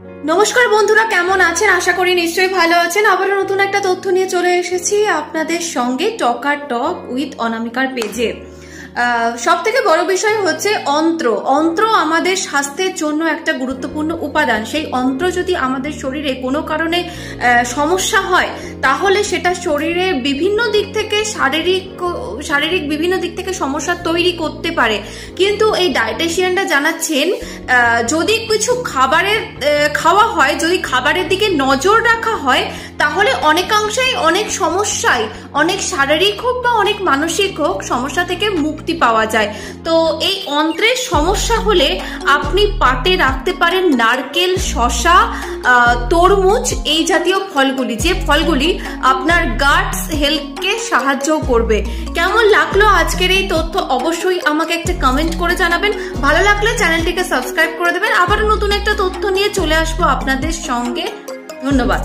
নমস্কার বন্ধুরা, কেমন আছেন? আশা করি নিশ্চয়ই ভালো আছেন। আবারও নতুন একটা তথ্য নিয়ে চলে এসেছি আপনাদের সঙ্গে টকার টক উইথ অনামিকার পেজে। সব থেকে বড় বিষয় হচ্ছে অন্ত্র আমাদের স্বাস্থ্যের জন্য একটা গুরুত্বপূর্ণ উপাদান। সেই অন্ত্র যদি আমাদের শরীরে কোনো কারণে সমস্যা হয়, তাহলে সেটা শরীরে বিভিন্ন দিক থেকে শারীরিক বিভিন্ন দিক থেকে সমস্যা তৈরি করতে পারে। কিন্তু এই ডায়েটিশিয়ানরা জানাচ্ছেন, যদি কিছু খাওয়া হয়, যদি খাবারের দিকে নজর রাখা হয়, তাহলে অনেকাংশেই অনেক সমস্যায়, অনেক শারীরিক হোক বা অনেক মানসিক হোক, সমস্যা থেকে মুক্তি পাওয়া যায়। তো এই অন্ত্রের সমস্যা হলে আপনি পাতে রাখতে পারেন নারকেল, শসা, তরমুজ, এই জাতীয় ফলগুলি, যে ফলগুলি আপনার গাটস হেলথকে সাহায্য করবে। কেমন লাগলো আজকের এই তথ্য? অবশ্যই আমাকে একটা কমেন্ট করে জানাবেন। ভালো লাগলে চ্যানেলটিকে সাবস্ক্রাইব করে দেবেন। আবার নতুন একটা তথ্য নিয়ে চলে আসবো আপনাদের সঙ্গে। ধন্যবাদ।